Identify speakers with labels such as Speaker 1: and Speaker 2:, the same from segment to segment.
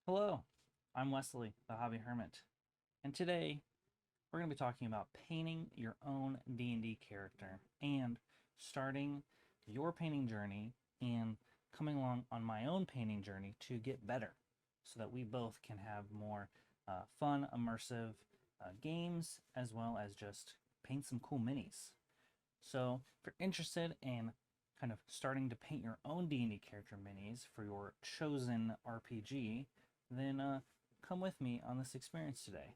Speaker 1: Hello, I'm Wesley, the Hobby Hermit, and today we're going to be talking about painting your own D&D character and starting your painting journey and coming along on my own painting journey to get better so that we both can have more fun, immersive games as well as just paint some cool minis. So if you're interested in kind of starting to paint your own D&D character minis for your chosen RPG, then come with me on this experience today.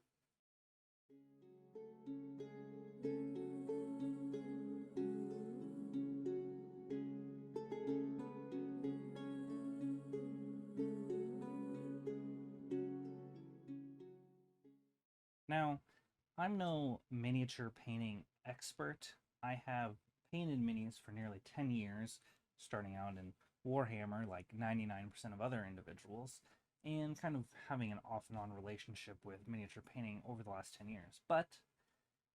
Speaker 1: Now, I'm no miniature painting expert. I have painted minis for nearly 10 years, starting out in Warhammer like 99% of other individuals, and kind of having an off and on relationship with miniature painting over the last 10 years. But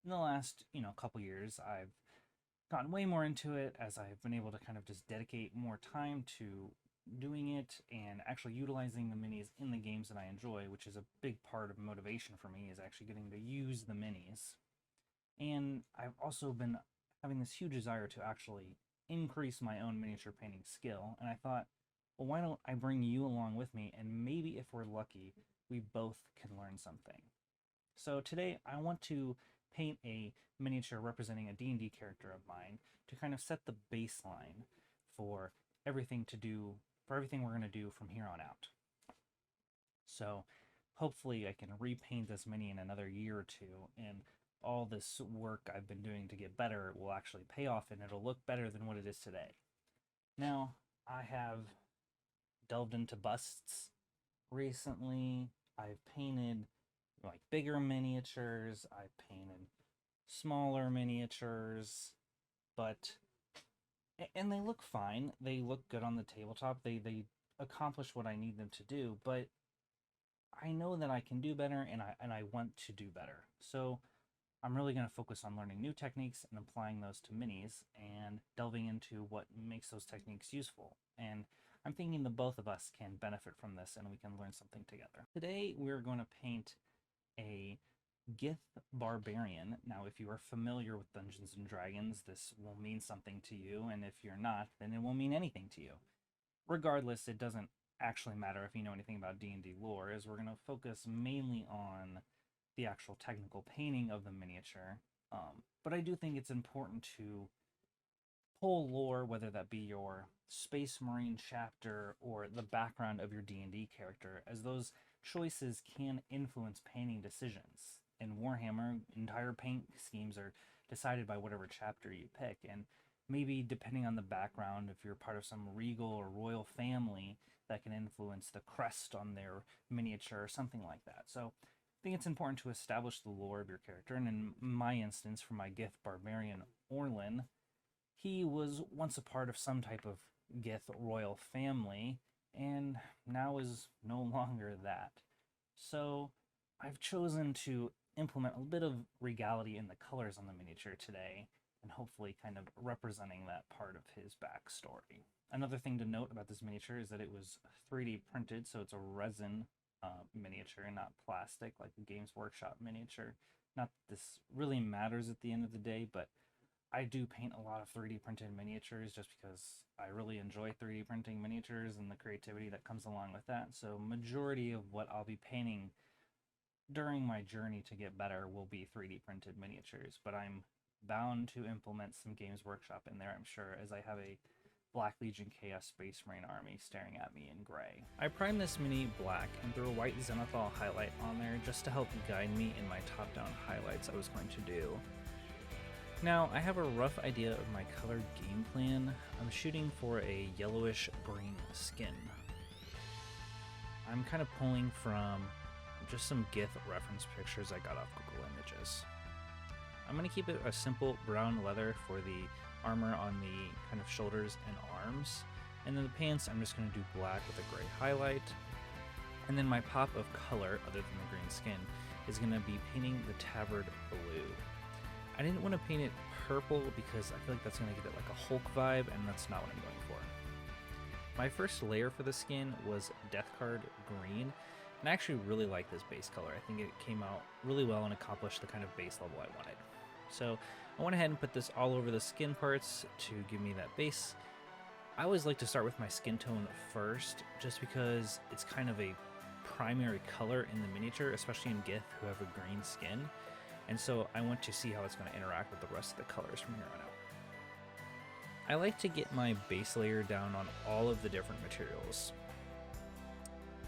Speaker 1: in the last, couple years, I've gotten way more into it as I've been able to kind of just dedicate more time to doing it and actually utilizing the minis in the games that I enjoy, which is a big part of motivation for me, is actually getting to use the minis. And I've also been having this huge desire to actually increase my own miniature painting skill. And I thought, well, why don't I bring you along with me? And maybe if we're lucky, we both can learn something. So today I want to paint a miniature representing a D&D character of mine to kind of set the baseline for everything to do, for everything we're going to do from here on out. So hopefully I can repaint this mini in another year or two, and all this work I've been doing to get better will actually pay off and it'll look better than what it is today. Now, I have delved into busts recently. I've painted like bigger miniatures, I painted smaller miniatures, but and they look fine. They look good on the tabletop. They accomplish what I need them to do, but I know that I can do better and I want to do better. So I'm really going to focus on learning new techniques and applying those to minis and delving into what makes those techniques useful. And I'm thinking the both of us can benefit from this and we can learn something together. Today we're going to paint a Gith Barbarian. Now, if you are familiar with Dungeons and Dragons, this will mean something to you, and if you're not, then it won't mean anything to you. Regardless, it doesn't actually matter if you know anything about D&D lore, as we're going to focus mainly on the actual technical painting of the miniature. But I do think it's important to pull lore, whether that be your Space Marine chapter or the background of your D&D character, as those choices can influence painting decisions. In Warhammer, entire paint schemes are decided by whatever chapter you pick, and maybe depending on the background, if you're part of some regal or royal family, that can influence the crest on their miniature or something like that. So I think it's important to establish the lore of your character, and in my instance, for my Gith Barbarian Orlin, he was once a part of some type of Gith royal family, and now is no longer that. So I've chosen to implement a bit of regality in the colors on the miniature today, and hopefully kind of representing that part of his backstory. Another thing to note about this miniature is that it was 3D printed, so it's a resin miniature, not plastic like the Games Workshop miniature. Not that this really matters at the end of the day, but I do paint a lot of 3D printed miniatures just because I really enjoy 3D printing miniatures and the creativity that comes along with that. So majority of what I'll be painting during my journey to get better will be 3D printed miniatures, but I'm bound to implement some Games Workshop in there, I'm sure, as I have a Black Legion Chaos Space Marine army staring at me in gray. I primed this mini black and threw a white zenithal highlight on there just to help guide me in my top-down highlights I was going to do. Now, I have a rough idea of my color game plan. I'm shooting for a yellowish green skin. I'm kind of pulling from just some Gith reference pictures I got off Google Images. I'm going to keep it a simple brown leather for the armor on the kind of shoulders and arms, and then the pants I'm just going to do black with a gray highlight. And then my pop of color, other than the green skin, is going to be painting the tabard blue. I didn't want to paint it purple because I feel like that's going to give it like a Hulk vibe, and that's not what I'm going for. My first layer for the skin was Death Card Green, And I actually really like this base color. I think it came out really well and accomplished the kind of base level I wanted. So I went ahead and put this all over the skin parts to give me that base. I always like to start with my skin tone first, just because it's kind of a primary color in the miniature, especially in Gith who have a green skin. And so I want to see how it's going to interact with the rest of the colors from here on out. I like to get my base layer down on all of the different materials,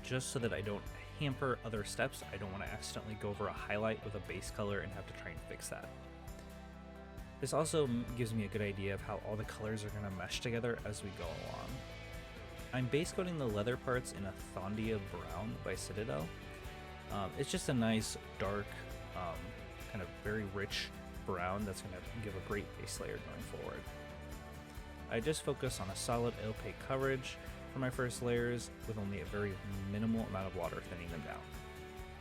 Speaker 1: just so that I don't hamper other steps. I don't want to accidentally go over a highlight with a base color and have to try and fix that. This also gives me a good idea of how all the colors are going to mesh together as we go along. I'm base coating the leather parts in a Thondia Brown by Citadel. It's just a nice, dark, kind of very rich brown that's going to give a great base layer going forward. I just focus on a solid opaque coverage for my first layers with only a very minimal amount of water thinning them down.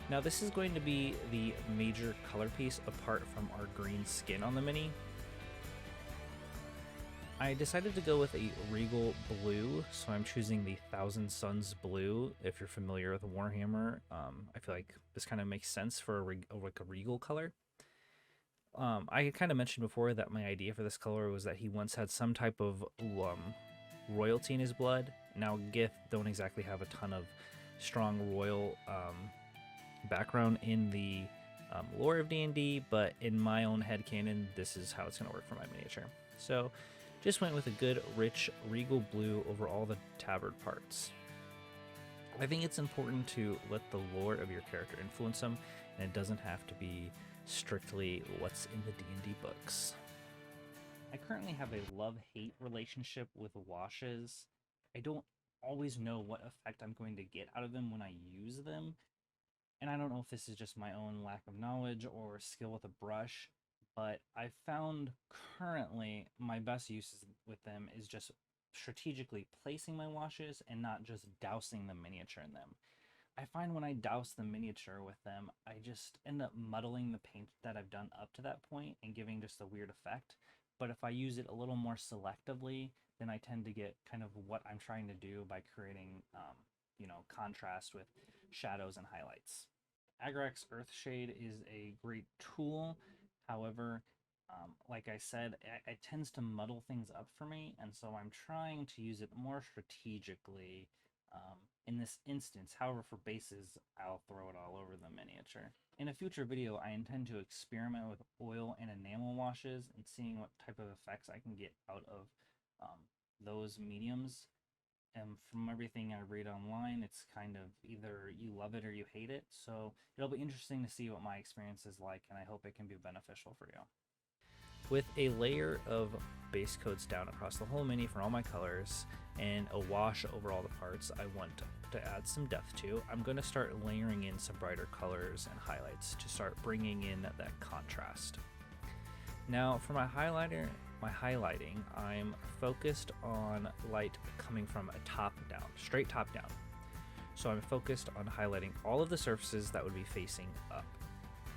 Speaker 1: Now this is going to be the major color piece apart from our green skin on the mini. I decided to go with a regal blue, so I'm choosing the Thousand Suns blue. If you're familiar with Warhammer, I feel like this kind of makes sense for a regal color. I kind of mentioned before that my idea for this color was that he once had some type of royalty in his blood. Now Gith don't exactly have a ton of strong royal background in the lore of D&D, but in my own headcanon, this is how it's going to work for my miniature. So just went with a good rich regal blue over all the tabard parts. I think it's important to let the lore of your character influence them, and it doesn't have to be strictly what's in the D&D books. I currently have a love-hate relationship with washes. I don't always know what effect I'm going to get out of them when I use them, and I don't know if this is just my own lack of knowledge or skill with a brush, but I found currently my best uses with them is just strategically placing my washes and not just dousing the miniature in them. I find when I douse the miniature with them, I just end up muddling the paint that I've done up to that point and giving just a weird effect. But if I use it a little more selectively, then I tend to get kind of what I'm trying to do by creating, contrast with shadows and highlights. Agrax Earthshade is a great tool. However, like I said, it tends to muddle things up for me, and so I'm trying to use it more strategically in this instance. However, for bases, I'll throw it all over the miniature. In a future video, I intend to experiment with oil and enamel washes and seeing what type of effects I can get out of those mediums. And from everything I read online, it's kind of either you love it or you hate it. So it'll be interesting to see what my experience is like, and I hope it can be beneficial for you. With a layer of base coats down across the whole mini for all my colors and a wash over all the parts I want to add some depth to, I'm going to start layering in some brighter colors and highlights to start bringing in that contrast. Now for my highlighting, I'm focused on light coming from a top down, straight top down. So I'm focused on highlighting all of the surfaces that would be facing up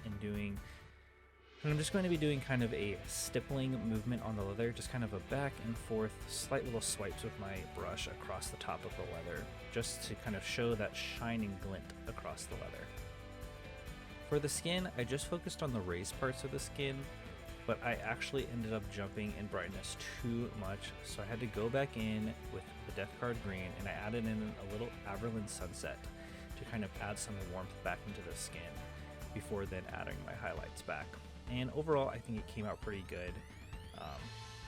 Speaker 1: and I'm just going to be doing kind of a stippling movement on the leather, just kind of a back and forth, slight little swipes with my brush across the top of the leather, just to kind of show that shining glint across the leather. For the skin, I just focused on the raised parts of the skin, but I actually ended up jumping in brightness too much, so I had to go back in with the Death Card Green, and I added in a little Averland Sunset to kind of add some warmth back into the skin before then adding my highlights back. And overall, I think it came out pretty good.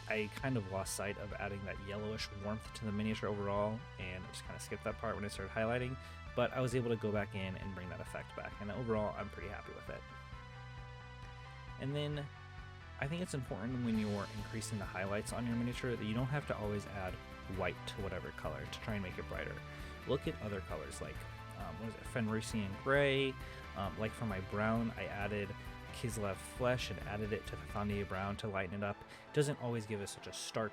Speaker 1: I kind of lost sight of adding that yellowish warmth to the miniature overall, and I just kind of skipped that part when I started highlighting, but I was able to go back in and bring that effect back, and overall, I'm pretty happy with it. And then, I think it's important when you're increasing the highlights on your miniature that you don't have to always add white to whatever color to try and make it brighter. Look at other colors like, Fenrisian Gray. Like for my brown, I added Kislev Flesh and added it to the Thondia Brown to lighten it up. It doesn't always give us such a stark,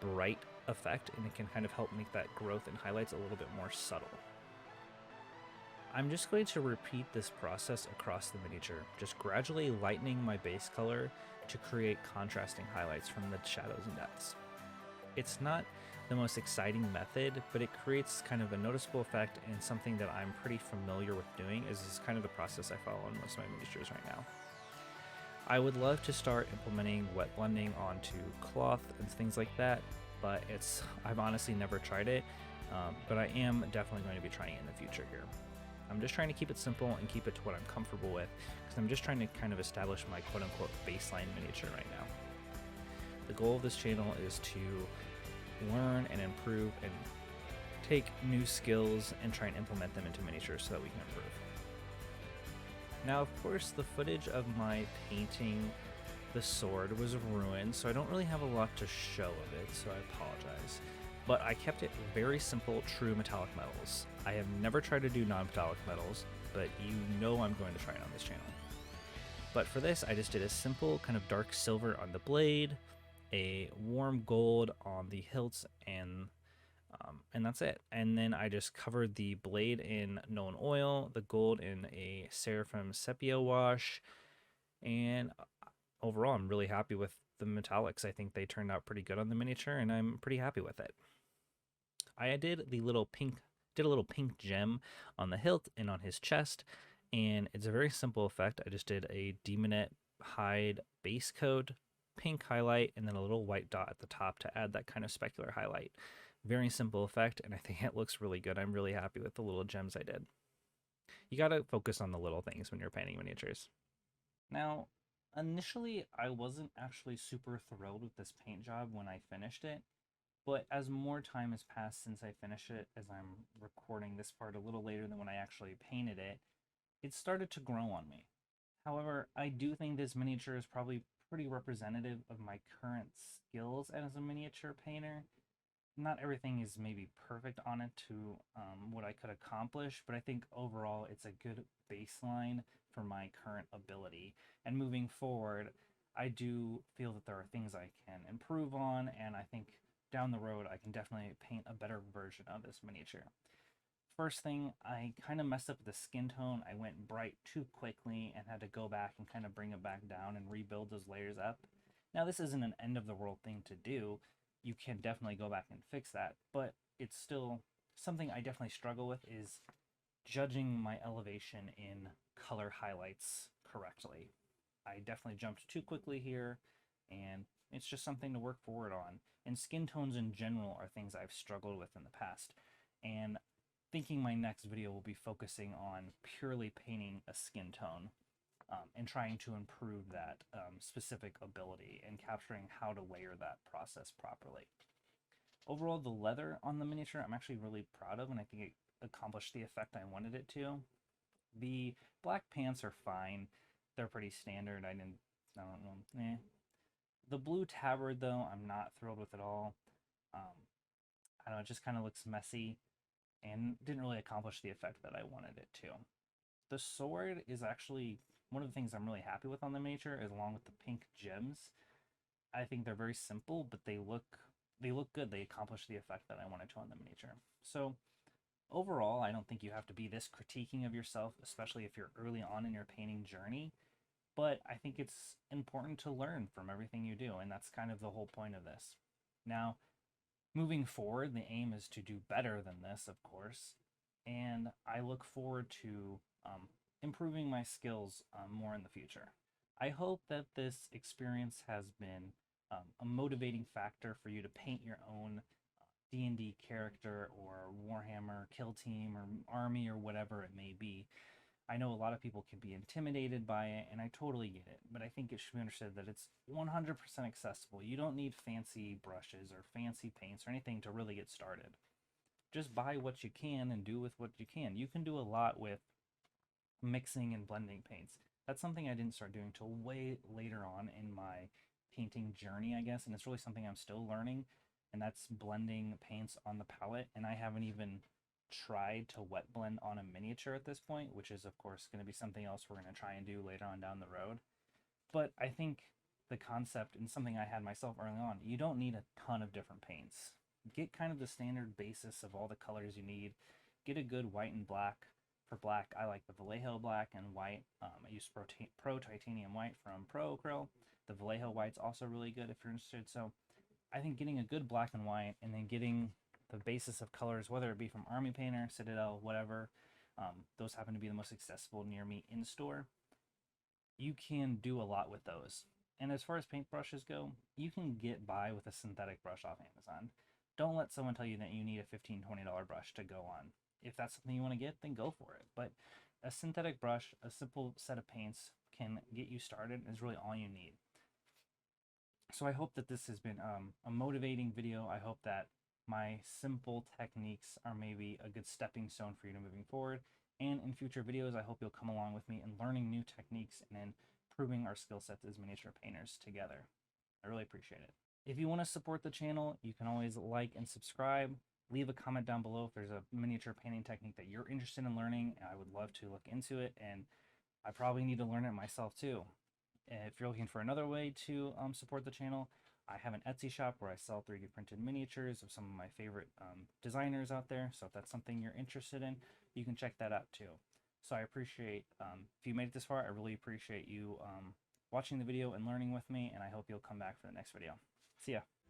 Speaker 1: bright effect, and it can kind of help make that growth and highlights a little bit more subtle. I'm just going to repeat this process across the miniature, just gradually lightening my base color to create contrasting highlights from the shadows and depths. It's not the most exciting method, but it creates kind of a noticeable effect, and something that I'm pretty familiar with doing is kind of the process I follow on most of my miniatures right now. I would love to start implementing wet blending onto cloth and things like that, but I've honestly never tried it, but I am definitely going to be trying it in the future here. I'm just trying to keep it simple and keep it to what I'm comfortable with, because I'm just trying to kind of establish my quote-unquote baseline miniature right now. The goal of this channel is to learn and improve and take new skills and try and implement them into miniatures so that we can improve. Now, of course, the footage of my painting the sword was ruined, so I don't really have a lot to show of it, so I apologize. But I kept it very simple, true metallic metals. I have never tried to do non-metallic metals, but you know I'm going to try it on this channel. But for this, I just did a simple kind of dark silver on the blade, a warm gold on the hilts, and that's it. And then I just covered the blade in Nolan oil, the gold in a Seraphim sepia wash, and overall I'm really happy with the metallics. I think they turned out pretty good on the miniature, and I'm pretty happy with it. I did a little pink gem on the hilt and on his chest, and it's a very simple effect. I just did a demonette hide base coat, pink highlight, and then a little white dot at the top to add that kind of specular highlight. Very simple effect, and I think it looks really good. I'm really happy with the little gems I did. You gotta focus on the little things when you're painting miniatures. Now, initially, I wasn't actually super thrilled with this paint job when I finished it, but as more time has passed since I finished it, as I'm recording this part a little later than when I actually painted it, it started to grow on me. However, I do think this miniature is probably pretty representative of my current skills as a miniature painter. Not everything is maybe perfect on it to what I could accomplish, but I think overall it's a good baseline for my current ability. And moving forward, I do feel that there are things I can improve on, and I think down the road I can definitely paint a better version of this miniature. First thing, I kind of messed up the skin tone. I went bright too quickly and had to go back and kind of bring it back down and rebuild those layers up. Now, this isn't an end of the world thing to do. You can definitely go back and fix that, but it's still something I definitely struggle with, is judging my elevation in color highlights correctly. I definitely jumped too quickly here, and it's just something to work forward on. And skin tones in general are things I've struggled with in the past, and thinking my next video will be focusing on purely painting a skin tone, and trying to improve that specific ability and capturing how to layer that process properly. Overall, the leather on the miniature I'm actually really proud of, and I think it accomplished the effect I wanted it to. The black pants are fine. They're pretty standard. I don't know. The blue tabard, though, I'm not thrilled with at all. I don't know, it just kind of looks messy and didn't really accomplish the effect that I wanted it to. The sword is actually one of the things I'm really happy with on the miniature, is along with the pink gems. I think they're very simple, but they look good. They accomplish the effect that I wanted to on the miniature. So overall, I don't think you have to be this critiquing of yourself, especially if you're early on in your painting journey. But I think it's important to learn from everything you do, and that's kind of the whole point of this. Now, moving forward, the aim is to do better than this, of course, and I look forward to improving my skills more in the future. I hope that this experience has been a motivating factor for you to paint your own D&D character or Warhammer kill team or army or whatever it may be. I know a lot of people can be intimidated by it, and I totally get it, but I think it should be understood that it's 100% accessible. You don't need fancy brushes or fancy paints or anything to really get started. Just buy what you can and do with what you can. You can do a lot with mixing and blending paints. That's something I didn't start doing till way later on in my painting journey, I guess, and it's really something I'm still learning, and that's blending paints on the palette. And I haven't even tried to wet blend on a miniature at this point, which is of course going to be something else we're going to try and do later on down the road. But I think the concept, and something I had myself early on, you don't need a ton of different paints. Get kind of the standard basis of all the colors you need. Get a good white and black. For black, I like the Vallejo black and white. I use Pro Titanium White from Pro Acryl. The Vallejo white's also really good if you're interested. So I think getting a good black and white and then getting the basis of colors, whether it be from Army Painter, Citadel, whatever, those happen to be the most accessible near me in store. You can do a lot with those. And as far as paintbrushes go, you can get by with a synthetic brush off Amazon. Don't let someone tell you that you need a $15, $20 brush to go on. If that's something you want to get, then go for it. But a synthetic brush, a simple set of paints can get you started, and is really all you need. So I hope that this has been a motivating video. I hope that my simple techniques are maybe a good stepping stone for you to moving forward. And in future videos, I hope you'll come along with me in learning new techniques and improving our skill sets as miniature painters together. I really appreciate it. If you want to support the channel, you can always like and subscribe. Leave a comment down below if there's a miniature painting technique that you're interested in learning. I would love to look into it, and I probably need to learn it myself too. If you're looking for another way to support the channel, I have an Etsy shop where I sell 3D printed miniatures of some of my favorite designers out there. So if that's something you're interested in, you can check that out too. So I appreciate, if you made it this far, I really appreciate you watching the video and learning with me, and I hope you'll come back for the next video. See ya.